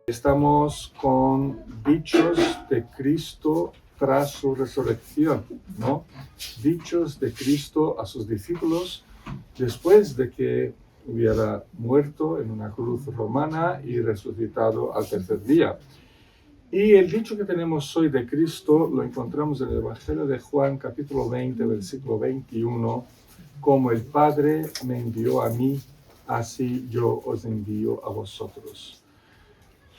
Estamos con dichos de Cristo tras su resurrección, ¿no? Dichos de Cristo a sus discípulos después de que hubiera muerto en una cruz romana y resucitado al tercer día. Y el dicho que tenemos hoy de Cristo lo encontramos en el Evangelio de Juan, capítulo 20, versículo 21, como el Padre me envió a mí, así yo os envío a vosotros.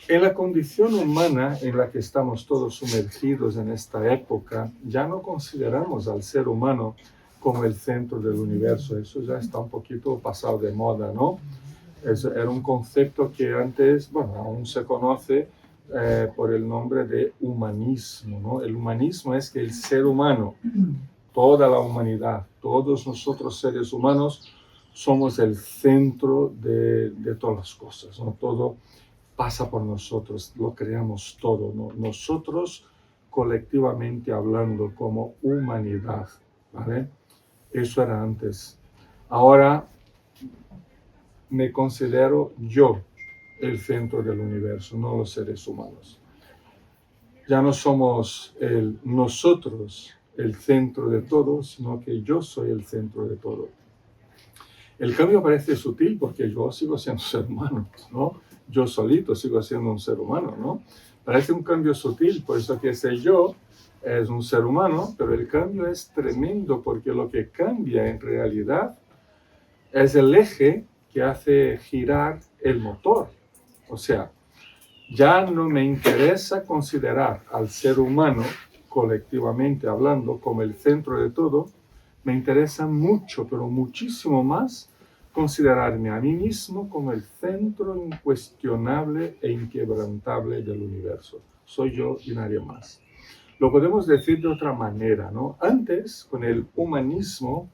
En la condición humana en la que estamos todos sumergidos en esta época, ya no consideramos al ser humano como el centro del universo. Eso ya está un poquito pasado de moda, ¿no? Era un concepto que antes, bueno, aún se conoce por el nombre de humanismo, ¿no? El humanismo es que el ser humano, toda la humanidad, todos nosotros seres humanos, somos el centro de todas las cosas, ¿no? Todo pasa por nosotros, lo creamos todo, ¿no? Nosotros colectivamente hablando como humanidad, ¿vale? Eso era antes. Ahora me considero yo el centro del universo, no los seres humanos. Ya no somos nosotros el centro de todo, sino que yo soy el centro de todo. El cambio parece sutil porque yo sigo siendo ser humano, ¿no? Yo solito sigo siendo un ser humano, ¿no? Parece un cambio sutil, por eso que ese yo es un ser humano, pero el cambio es tremendo porque lo que cambia en realidad es el eje que hace girar el motor. O sea, ya no me interesa considerar al ser humano, colectivamente hablando, como el centro de todo. Me interesa mucho, pero muchísimo más, considerarme a mí mismo como el centro incuestionable e inquebrantable del universo. Soy yo y nadie más. Lo podemos decir de otra manera, ¿no? Antes, con el humanismo,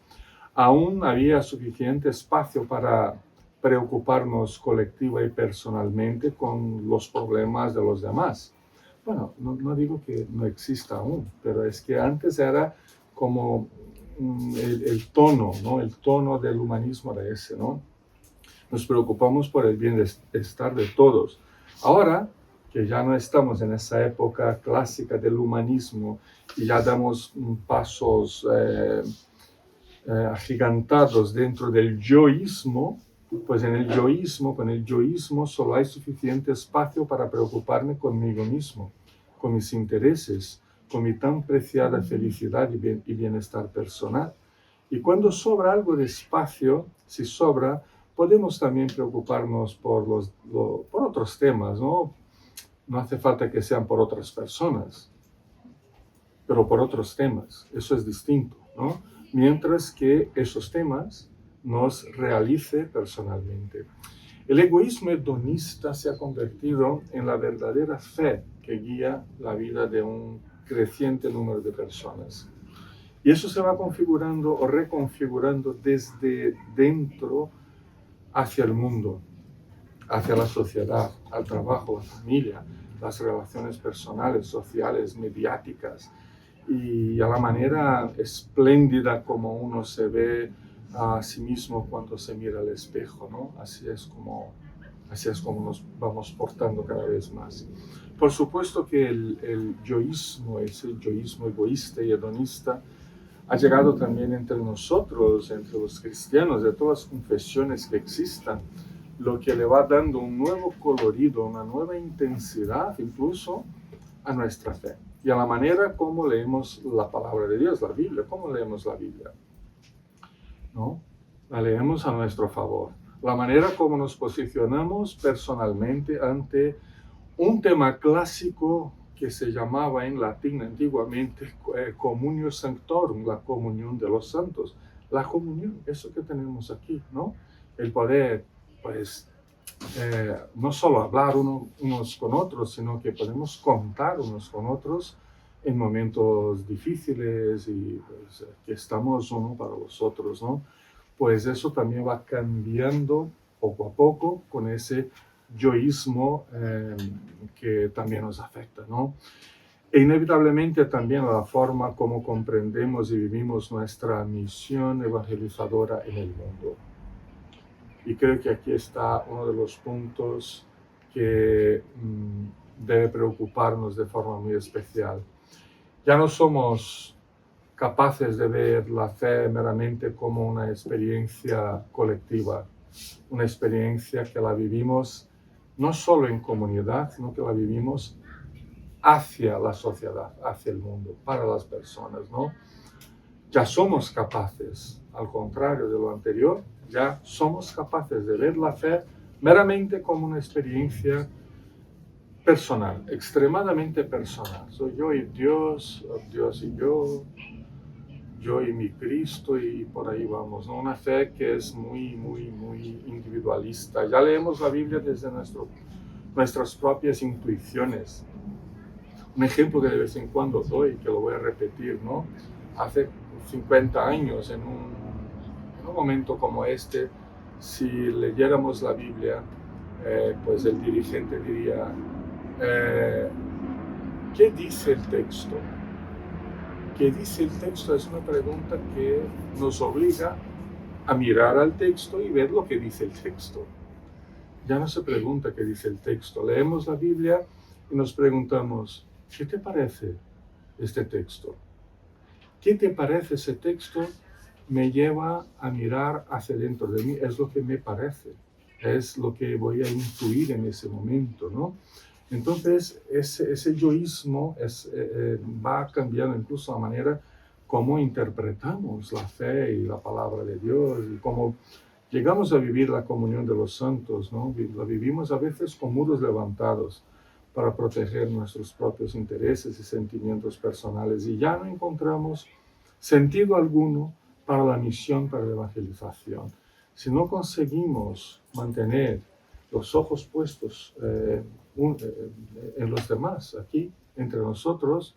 aún había suficiente espacio para preocuparnos colectiva y personalmente con los problemas de los demás. Bueno, no digo que no exista aún, pero es que antes era como el tono, ¿no? El tono del humanismo era ese, ¿no? Nos preocupamos por el bienestar de todos. Ahora que ya no estamos en esa época clásica del humanismo y ya damos pasos agigantados dentro del yoísmo, pues en el yoísmo, con el yoísmo solo hay suficiente espacio para preocuparme conmigo mismo, con mis intereses, con mi tan preciada felicidad y bienestar personal. Y cuando sobra algo de espacio, si sobra, podemos también preocuparnos por otros temas, ¿no? No hace falta que sean por otras personas, pero por otros temas. Eso es distinto, ¿no? Mientras que esos temas nos realice personalmente. El egoísmo hedonista se ha convertido en la verdadera fe que guía la vida de un creciente número de personas. Y eso se va configurando o reconfigurando desde dentro hacia el mundo, hacia la sociedad, al trabajo, la familia, las relaciones personales, sociales, mediáticas, y a la manera espléndida como uno se ve a sí mismo cuando se mira al espejo, ¿no? Así es como nos vamos portando cada vez más. Por supuesto que el yoísmo, ese yoísmo egoísta y hedonista, ha llegado también entre nosotros, entre los cristianos, de todas las confesiones que existan, lo que le va dando un nuevo colorido, una nueva intensidad incluso a nuestra fe y a la manera como leemos la palabra de Dios, la Biblia. ¿Cómo leemos la Biblia? ¿No? La leemos a nuestro favor. La manera como nos posicionamos personalmente ante un tema clásico que se llamaba en latín antiguamente Communio Sanctorum, la comunión de los santos. La comunión, eso que tenemos aquí, ¿no? El poder, pues, no solo hablar unos con otros, sino que podemos contar unos con otros en momentos difíciles y pues, que estamos uno para los otros, ¿no? Pues eso también va cambiando poco a poco con ese yoísmo que también nos afecta, ¿no? E inevitablemente también la forma como comprendemos y vivimos nuestra misión evangelizadora en el mundo. Y creo que aquí está uno de los puntos que debe preocuparnos de forma muy especial. Ya no somos capaces de ver la fe meramente como una experiencia colectiva, una experiencia que la vivimos no solo en comunidad, sino que la vivimos hacia la sociedad, hacia el mundo, para las personas, ¿no? Ya somos capaces, al contrario de lo anterior, ya somos capaces de ver la fe meramente como una experiencia personal, extremadamente personal. Soy yo y Dios, Dios y yo y mi Cristo, y por ahí vamos, ¿no? Una fe que es muy, muy, muy individualista. Ya leemos la Biblia desde nuestras propias intuiciones. Un ejemplo que de vez en cuando doy, que lo voy a repetir, ¿no? Hace 50 años, en un momento como este, si leyéramos la Biblia, pues el dirigente diría, ¿qué dice el texto? ¿Qué dice el texto? Es una pregunta que nos obliga a mirar al texto y ver lo que dice el texto. Ya no se pregunta qué dice el texto. Leemos la Biblia y nos preguntamos, ¿qué te parece este texto? ¿Qué te parece ese texto? Me lleva a mirar hacia dentro de mí. Es lo que me parece. Es lo que voy a intuir en ese momento, ¿no? Entonces, ese yoísmo va cambiando incluso la manera como interpretamos la fe y la palabra de Dios y cómo llegamos a vivir la comunión de los santos, ¿no? La vivimos a veces con muros levantados para proteger nuestros propios intereses y sentimientos personales y ya no encontramos sentido alguno para la misión, para la evangelización. Si no conseguimos mantener los ojos puestos en los demás, aquí, entre nosotros,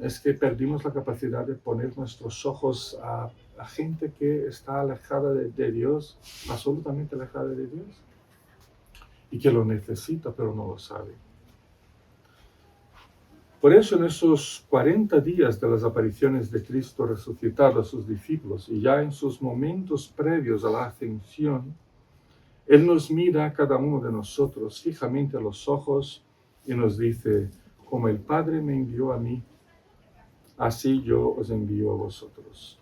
es que perdimos la capacidad de poner nuestros ojos a gente que está alejada de Dios, absolutamente alejada de Dios, y que lo necesita, pero no lo sabe. Por eso en esos 40 días de las apariciones de Cristo resucitado a sus discípulos y ya en sus momentos previos a la ascensión, Él nos mira a cada uno de nosotros fijamente a los ojos y nos dice, como el Padre me envió a mí, así yo os envío a vosotros.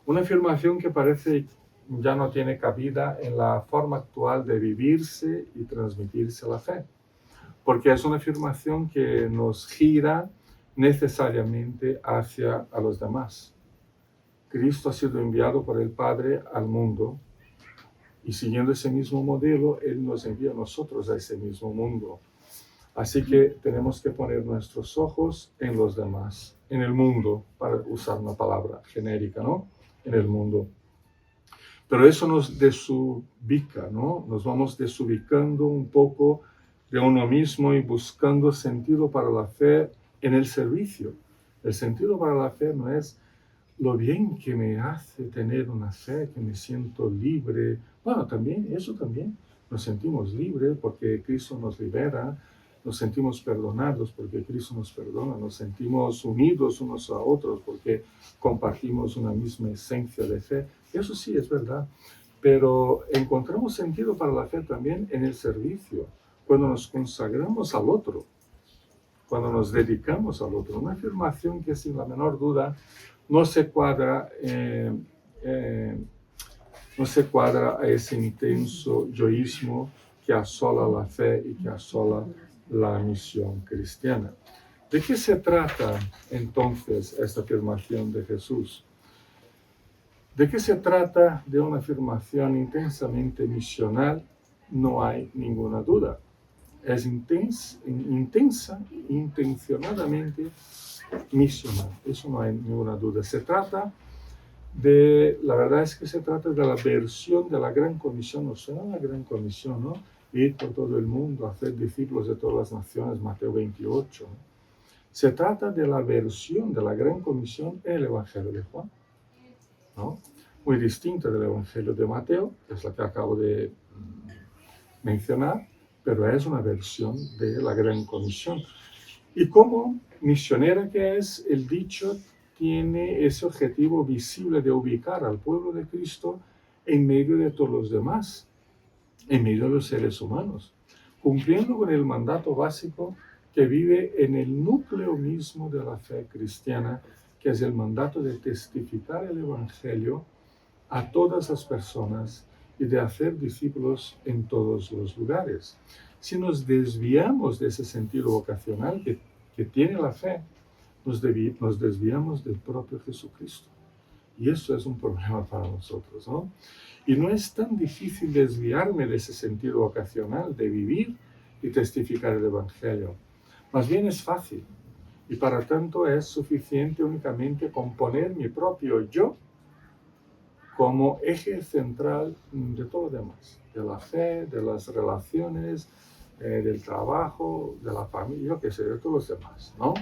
Una afirmación que parece ya no tiene cabida en la forma actual de vivirse y transmitirse la fe, porque es una afirmación que nos gira necesariamente hacia a los demás. Cristo ha sido enviado por el Padre al mundo y siguiendo ese mismo modelo, Él nos envía a nosotros a ese mismo mundo. Así que tenemos que poner nuestros ojos en los demás, en el mundo, para usar una palabra genérica, ¿no? En el mundo. Pero eso nos desubica, ¿no? Nos vamos desubicando un poco de uno mismo y buscando sentido para la fe en el servicio. El sentido para la fe no es lo bien que me hace tener una fe, que me siento libre. Bueno, también, eso también. Nos sentimos libres porque Cristo nos libera, nos sentimos perdonados porque Cristo nos perdona, nos sentimos unidos unos a otros porque compartimos una misma esencia de fe. Eso sí es verdad, pero encontramos sentido para la fe también en el servicio, cuando nos consagramos al otro, cuando nos dedicamos al otro. Una afirmación que sin la menor duda no se cuadra a ese intenso yoísmo que asola la fe y que asola la misión cristiana. ¿De qué se trata entonces esta afirmación de Jesús? ¿De qué se trata de una afirmación intensamente misional? No hay ninguna duda. Es intencionadamente misional. Eso no hay ninguna duda. La verdad es que se trata de la versión de la Gran Comisión. ¿No suena la Gran Comisión, no? Ir por todo el mundo, hacer discípulos de todas las naciones, Mateo 28. Se trata de la versión de la Gran Comisión en el Evangelio de Juan, ¿no? Muy distinta del Evangelio de Mateo, que es la que acabo de mencionar, pero es una versión de la Gran Comisión. Y como misionera que es, el dicho tiene ese objetivo visible de ubicar al pueblo de Cristo en medio de todos los demás. en medio de los seres humanos, cumpliendo con el mandato básico que vive en el núcleo mismo de la fe cristiana, que es el mandato de testificar el Evangelio a todas las personas y de hacer discípulos en todos los lugares. Si nos desviamos de ese sentido vocacional que tiene la fe, nos desviamos del propio Jesucristo. Y eso es un problema para nosotros, ¿no? Y no es tan difícil desviarme de ese sentido vocacional de vivir y testificar el Evangelio. Más bien es fácil. Y para tanto es suficiente únicamente con poner mi propio yo como eje central de todo lo demás, de la fe, de las relaciones, del trabajo, de la familia, yo qué sé, de todos los demás, ¿no?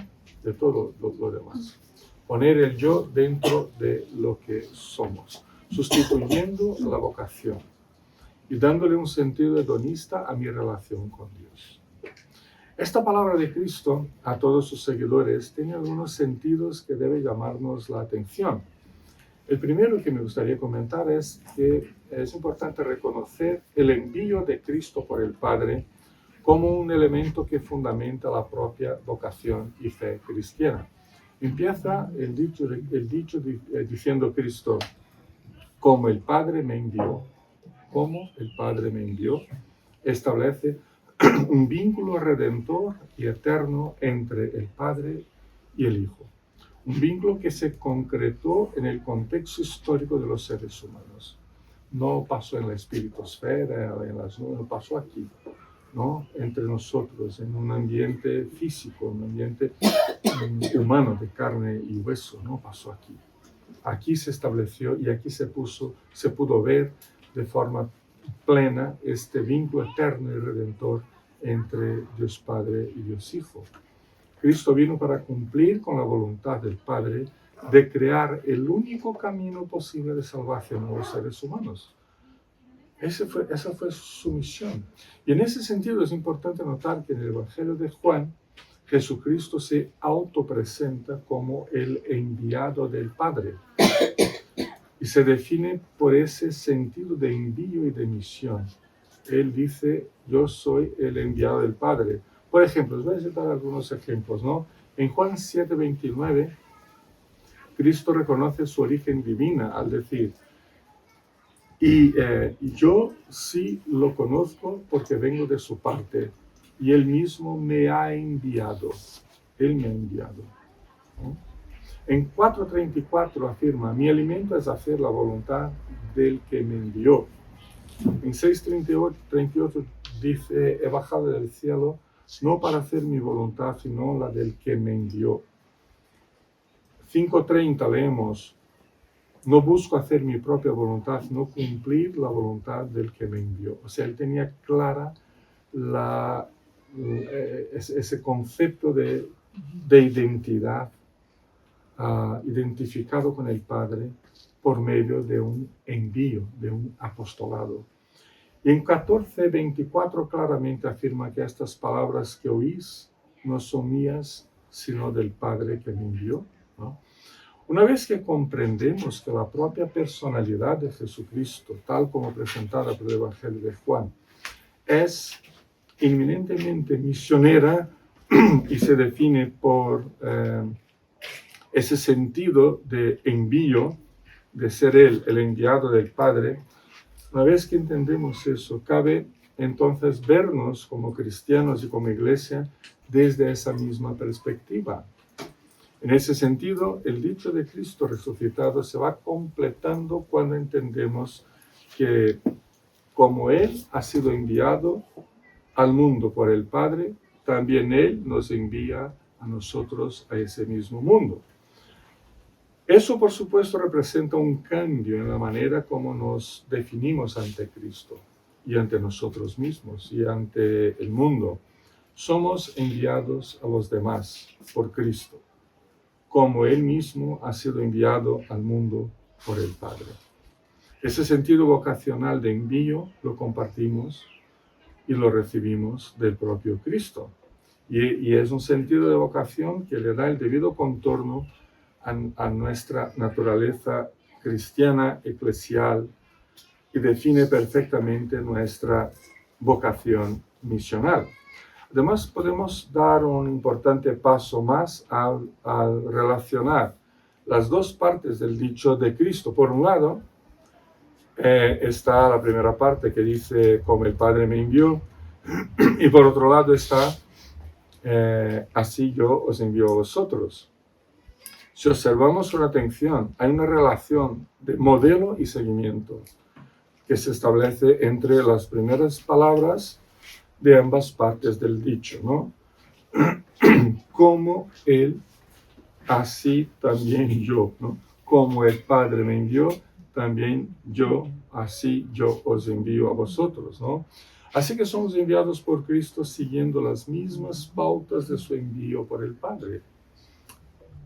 De todo lo demás. Poner el yo dentro de lo que somos, sustituyendo la vocación y dándole un sentido hedonista a mi relación con Dios. Esta palabra de Cristo a todos sus seguidores tiene algunos sentidos que deben llamarnos la atención. El primero que me gustaría comentar es que es importante reconocer el envío de Cristo por el Padre como un elemento que fundamenta la propia vocación y fe cristiana. Empieza el dicho diciendo Cristo, como el Padre me envió, como el Padre me envió, establece un vínculo redentor y eterno entre el Padre y el Hijo. Un vínculo que se concretó en el contexto histórico de los seres humanos. No pasó en la espiritosfera, en las nubes, pasó aquí, ¿no? Entre nosotros, en un ambiente físico, un ambiente humano de carne y hueso, ¿no? Pasó aquí. Aquí se estableció y aquí se pudo ver de forma plena este vínculo eterno y redentor entre Dios Padre y Dios Hijo. Cristo vino para cumplir con la voluntad del Padre de crear el único camino posible de salvación a los seres humanos. Esa fue su misión. Y en ese sentido es importante notar que en el Evangelio de Juan, Jesucristo se autopresenta como el enviado del Padre. Y se define por ese sentido de envío y de misión. Él dice, yo soy el enviado del Padre. Por ejemplo, les voy a citar algunos ejemplos, ¿no? En Juan 7:29, Cristo reconoce su origen divina al decir, y yo sí lo conozco porque vengo de su parte, y Él mismo me ha enviado. Él me ha enviado, ¿no? En 4:34 afirma, mi alimento es hacer la voluntad del que me envió. En 6:38 dice, he bajado del cielo no para hacer mi voluntad, sino la del que me envió. 5:30 leemos, no busco hacer mi propia voluntad, sino cumplir la voluntad del que me envió. O sea, él tenía clara ese concepto de identidad, identificado con el Padre por medio de un envío, de un apostolado. Y en 14:24 claramente afirma que estas palabras que oís no son mías, sino del Padre que me envió, ¿no? Una vez que comprendemos que la propia personalidad de Jesucristo, tal como presentada por el Evangelio de Juan, es inminentemente misionera y se define por ese sentido de envío, de ser Él el enviado del Padre, una vez que entendemos eso, cabe entonces vernos como cristianos y como iglesia desde esa misma perspectiva. En ese sentido, el dicho de Cristo resucitado se va completando cuando entendemos que como Él ha sido enviado al mundo por el Padre, también Él nos envía a nosotros a ese mismo mundo. Eso, por supuesto, representa un cambio en la manera como nos definimos ante Cristo y ante nosotros mismos y ante el mundo. Somos enviados a los demás por Cristo, como Él mismo ha sido enviado al mundo por el Padre. Ese sentido vocacional de envío lo compartimos y lo recibimos del propio Cristo. Y es un sentido de vocación que le da el debido contorno a nuestra naturaleza cristiana, eclesial, y define perfectamente nuestra vocación misional. Además, podemos dar un importante paso más al relacionar las dos partes del dicho de Cristo. Por un lado, está la primera parte que dice, como el Padre me envió, y por otro lado está, así yo os envío a vosotros. Si observamos con atención, hay una relación de modelo y seguimiento que se establece entre las primeras palabras de ambas partes del dicho, ¿no? Como Él, así también yo, ¿no? Como el Padre me envió, también yo, así yo os envío a vosotros, ¿no? Así que somos enviados por Cristo siguiendo las mismas pautas de su envío por el Padre.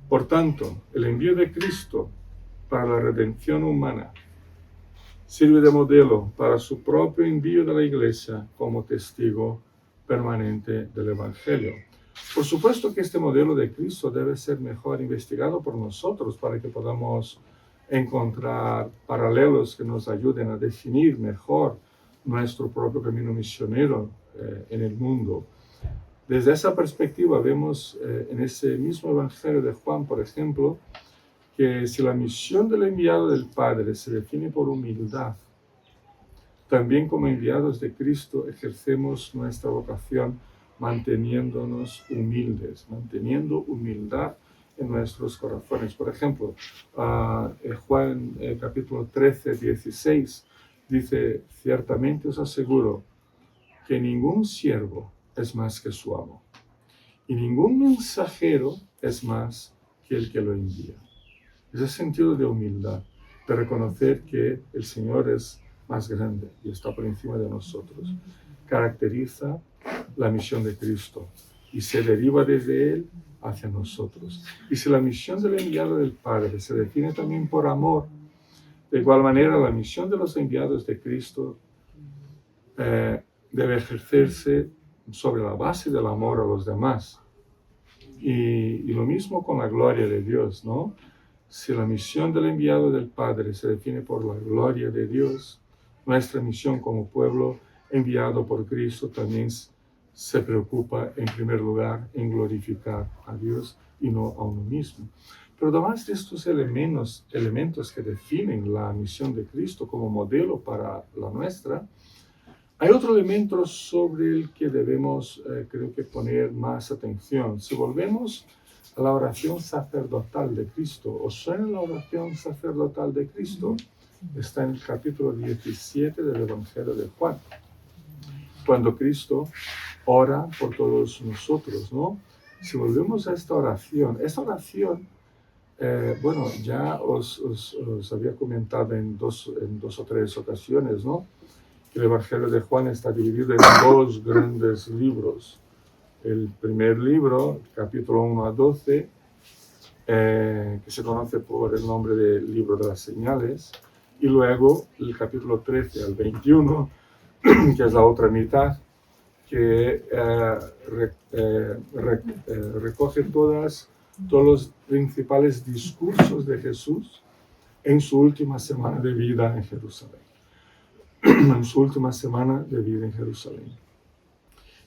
Por tanto, el envío de Cristo para la redención humana sirve de modelo para su propio envío de la Iglesia como testigo permanente del Evangelio. Por supuesto que este modelo de Cristo debe ser mejor investigado por nosotros para que podamos encontrar paralelos que nos ayuden a definir mejor nuestro propio camino misionero en el mundo. Desde esa perspectiva vemos en ese mismo Evangelio de Juan, por ejemplo, que si la misión del enviado del Padre se define por humildad, también como enviados de Cristo ejercemos nuestra vocación manteniéndonos humildes, manteniendo humildad en nuestros corazones. Por ejemplo, Juan capítulo 13, 16 dice, ciertamente os aseguro que ningún siervo es más que su amo, y ningún mensajero es más que el que lo envía. Ese sentido de humildad, de reconocer que el Señor es más grande y está por encima de nosotros, caracteriza la misión de Cristo y se deriva desde Él hacia nosotros. Y si la misión del enviado del Padre se define también por amor, de igual manera la misión de los enviados de Cristo debe ejercerse sobre la base del amor a los demás. Y lo mismo con la gloria de Dios, ¿no? Si la misión del enviado del Padre se define por la gloria de Dios, nuestra misión como pueblo enviado por Cristo también se preocupa en primer lugar en glorificar a Dios y no a uno mismo. Pero además de estos elementos que definen la misión de Cristo como modelo para la nuestra, hay otro elemento sobre el que debemos, creo que, poner más atención. Si volvemos a la oración sacerdotal de Cristo, ¿os suena la oración sacerdotal de Cristo? Está en el capítulo 17 del Evangelio de Juan, cuando Cristo ora por todos nosotros, ¿no? Si volvemos a esta oración, bueno, ya os había comentado en dos o tres ocasiones, ¿no? El Evangelio de Juan está dividido en dos grandes libros. El primer libro, capítulo 1 a 12, que se conoce por el nombre del libro de las señales, y luego el capítulo 13 al 21, que es la otra mitad, que recoge todos los principales discursos de Jesús en su última semana de vida en Jerusalén. En su última semana de vida en Jerusalén.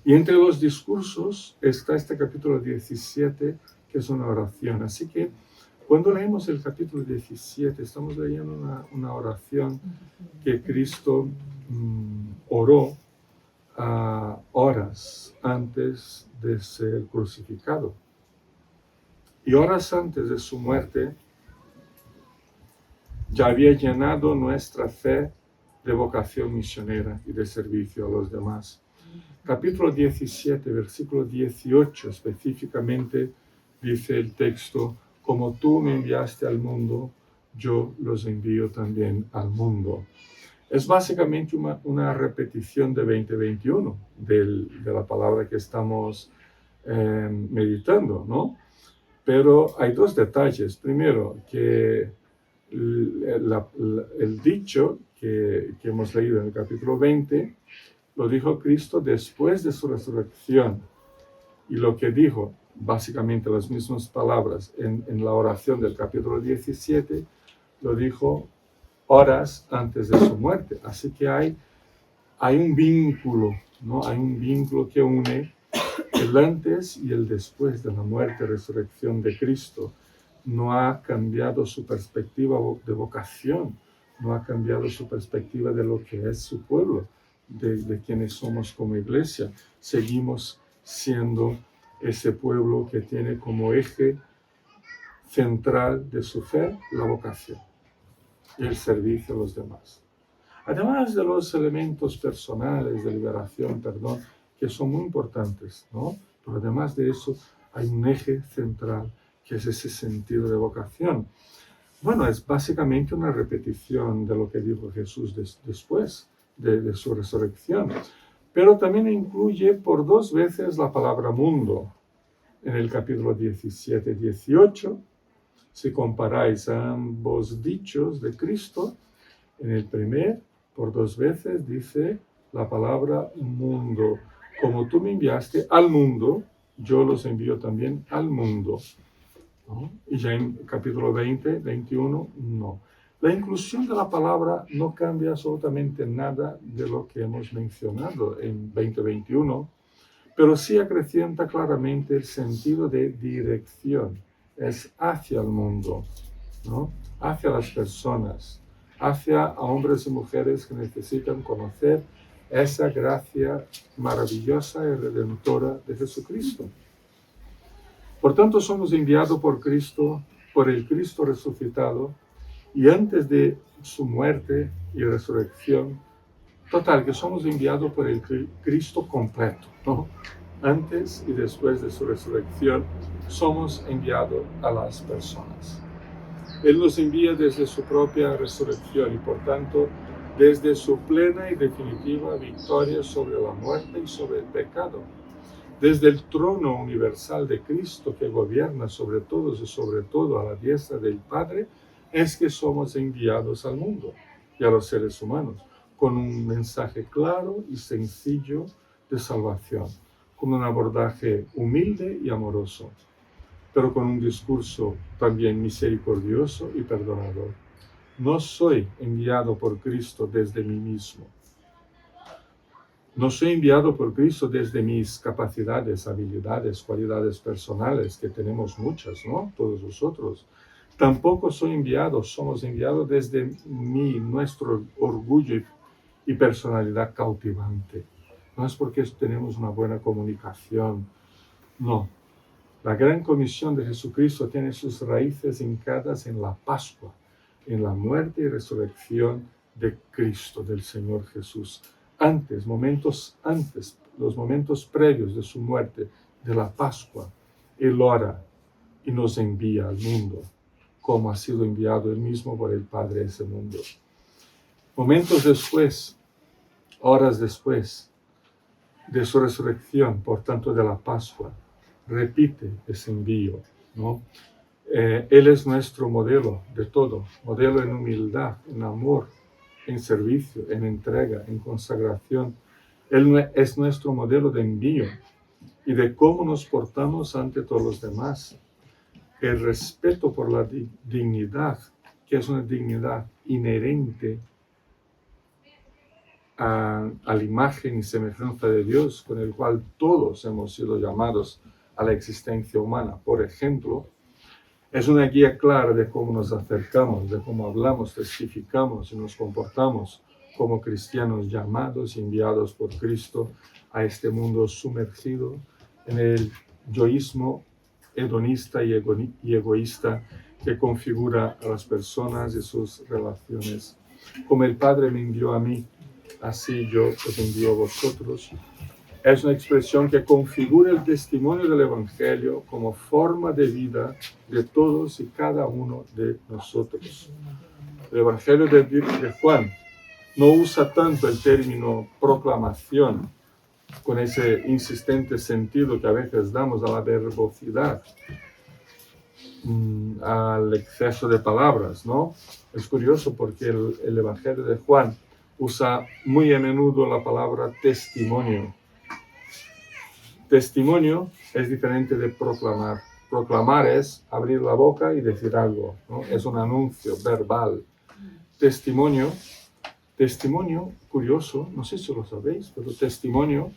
Y entre los discursos está este capítulo 17, que es una oración. Así que cuando leemos el capítulo 17, estamos leyendo una oración que Cristo oró horas antes de ser crucificado. Y horas antes de su muerte, ya había llenado nuestra fe de vocación misionera y de servicio a los demás. Capítulo 17, versículo 18 específicamente dice el texto, como tú me enviaste al mundo, yo los envío también al mundo. Es básicamente una repetición de 2021 de la palabra que estamos meditando, ¿no? Pero hay dos detalles. Primero, que el dicho que hemos leído en el capítulo 20 lo dijo Cristo después de su resurrección, y lo que dijo, básicamente las mismas palabras en la oración del capítulo 17, lo dijo horas antes de su muerte. Así que hay un vínculo, ¿no? Hay un vínculo que une el antes y el después de la muerte y resurrección de Cristo. No ha cambiado su perspectiva de vocación, no ha cambiado su perspectiva de lo que es su pueblo, de quienes somos como iglesia. Seguimos siendo ese pueblo que tiene como eje central de su fe la vocación y el servicio a los demás. Además de los elementos personales de liberación, perdón, que son muy importantes, ¿no? Pero además de eso hay un eje central que es ese sentido de vocación. Bueno, es básicamente una repetición de lo que dijo Jesús después de su resurrección, pero también incluye por 2 veces la palabra mundo. En el capítulo 17-18, si comparáis a ambos dichos de Cristo, en el primer, por 2 veces, dice la palabra mundo. Como tú me enviaste al mundo, yo los envío también al mundo, ¿no? Y ya en capítulo 20, 21, no. La inclusión de la palabra no cambia absolutamente nada de lo que hemos mencionado en 2021, pero sí acrecienta claramente el sentido de dirección. Es hacia el mundo, ¿no? Hacia las personas, hacia a hombres y mujeres que necesitan conocer esa gracia maravillosa y redentora de Jesucristo. Por tanto, somos enviados por Cristo, por el Cristo resucitado, y antes de su muerte y resurrección, total, que somos enviados por el Cristo completo, ¿no? Antes y después de su resurrección, somos enviados a las personas. Él nos envía desde su propia resurrección y, por tanto, desde su plena y definitiva victoria sobre la muerte y sobre el pecado. Desde el trono universal de Cristo que gobierna sobre todos y sobre todo a la diestra del Padre, es que somos enviados al mundo y a los seres humanos con un mensaje claro y sencillo de salvación, con un abordaje humilde y amoroso, pero con un discurso también misericordioso y perdonador. No soy enviado por Cristo desde mí mismo. No soy enviado por Cristo desde mis capacidades, habilidades, cualidades personales, que tenemos muchas, ¿no? Todos nosotros. Tampoco somos enviados desde nuestro orgullo y personalidad cautivante. No es porque tenemos una buena comunicación, no. La gran comisión de Jesucristo tiene sus raíces hincadas en la Pascua, en la muerte y resurrección de Cristo, del Señor Jesús. Los momentos previos de su muerte, de la Pascua, Él ora y nos envía al mundo, como ha sido enviado Él mismo por el Padre a ese mundo. Momentos después, horas después de su resurrección, por tanto de la Pascua, repite ese envío, ¿no? Él es nuestro modelo de todo, modelo en humildad, en amor, en servicio, en entrega, en consagración. Él es nuestro modelo de envío y de cómo nos portamos ante todos los demás. El respeto por la dignidad, que es una dignidad inherente a la imagen y semejanza de Dios, con el cual todos hemos sido llamados a la existencia humana. Por ejemplo, es una guía clara de cómo nos acercamos, de cómo hablamos, testificamos y nos comportamos como cristianos llamados y enviados por Cristo a este mundo sumergido en el yoísmo hedonista y egoísta que configura a las personas y sus relaciones. Como el Padre me envió a mí, así yo os envío a vosotros. Es una expresión que configura el testimonio del Evangelio como forma de vida de todos y cada uno de nosotros. El Evangelio de Juan no usa tanto el término proclamación, con ese insistente sentido que a veces damos a la verbosidad, al exceso de palabras, ¿no? Es curioso porque el Evangelio de Juan usa muy a menudo la palabra testimonio. Testimonio es diferente de proclamar. Proclamar es abrir la boca y decir algo, ¿no? Es un anuncio verbal. testimonio, curioso, no sé si lo sabéis, pero testimonio,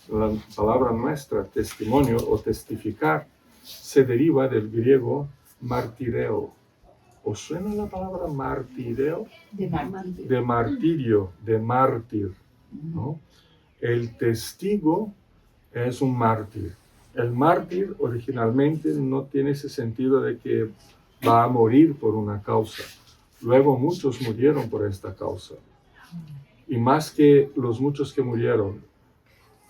la palabra nuestra, testimonio o testificar, se deriva del griego martireo. ¿Os suena la palabra martireo? De martirio, de mártir, ¿no? El testigo es un mártir. El mártir originalmente no tiene ese sentido de que va a morir por una causa. Luego muchos murieron por esta causa. Y más que los muchos que murieron,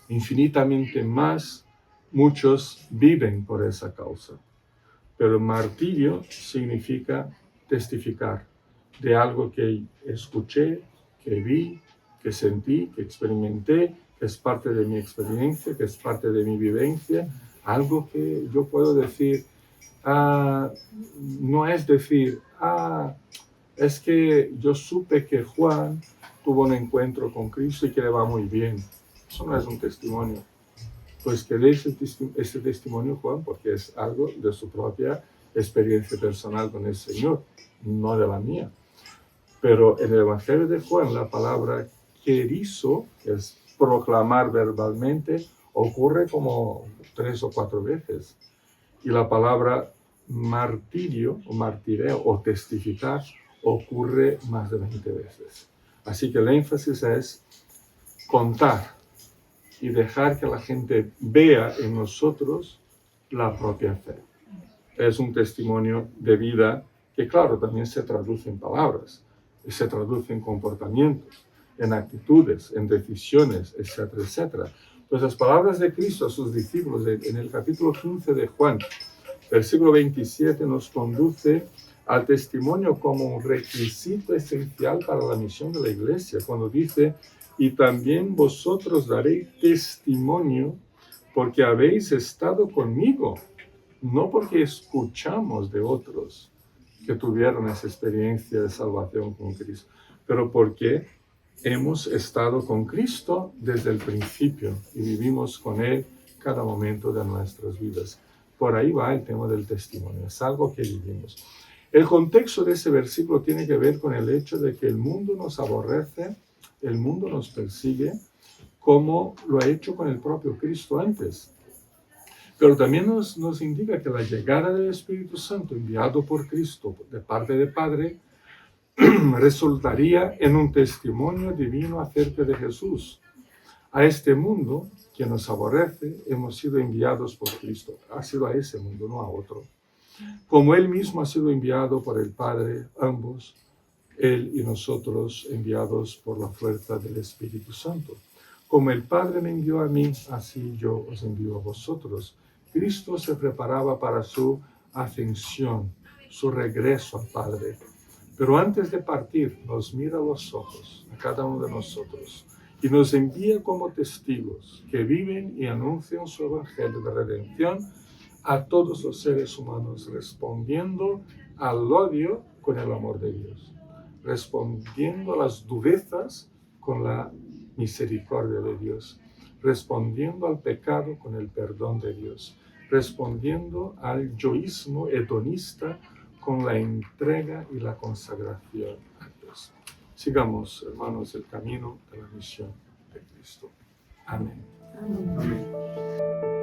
infinitamente más, muchos viven por esa causa. Pero martirio significa testificar de algo que escuché, que vi, que sentí, que experimenté, que es parte de mi experiencia, que es parte de mi vivencia, algo que yo puedo decir, no es decir, es que yo supe que Juan tuvo un encuentro con Cristo y que le va muy bien. Eso no es un testimonio. Pues que dé ese testimonio Juan, porque es algo de su propia experiencia personal con el Señor, no de la mía. Pero en el Evangelio de Juan, la palabra querizo, que es proclamar verbalmente, ocurre como 3 o 4 veces. Y la palabra martirio, o martireo, o testificar, ocurre más de 20 veces. Así que el énfasis es contar y dejar que la gente vea en nosotros la propia fe. Es un testimonio de vida que, claro, también se traduce en palabras, y se traduce en comportamientos, en actitudes, en decisiones, etcétera, etcétera. Pues las palabras de Cristo a sus discípulos en el capítulo 15 de Juan, versículo 27, nos conduce al testimonio como un requisito esencial para la misión de la iglesia, cuando dice: y también vosotros daréis testimonio porque habéis estado conmigo, no porque escuchamos de otros que tuvieron esa experiencia de salvación con Cristo, pero porque hemos estado con Cristo desde el principio y vivimos con Él cada momento de nuestras vidas. Por ahí va el tema del testimonio, es algo que vivimos. El contexto de ese versículo tiene que ver con el hecho de que el mundo nos aborrece, el mundo nos persigue, como lo ha hecho con el propio Cristo antes. Pero también nos indica que la llegada del Espíritu Santo enviado por Cristo de parte del Padre resultaría en un testimonio divino acerca de Jesús. A este mundo que nos aborrece hemos sido enviados por Cristo. Ha sido a ese mundo, no a otro. Como Él mismo ha sido enviado por el Padre, ambos, Él y nosotros enviados por la fuerza del Espíritu Santo. Como el Padre me envió a mí, así yo os envío a vosotros. Cristo se preparaba para su ascensión, su regreso al Padre. Pero antes de partir, nos mira a los ojos, a cada uno de nosotros, y nos envía como testigos que viven y anuncian su evangelio de redención a todos los seres humanos, respondiendo al odio con el amor de Dios, respondiendo a las durezas con la misericordia de Dios, respondiendo al pecado con el perdón de Dios, respondiendo al yoísmo hedonista con la entrega y la consagración a Dios. Sigamos, hermanos, el camino de la misión de Cristo. Amén. Amén. Amén.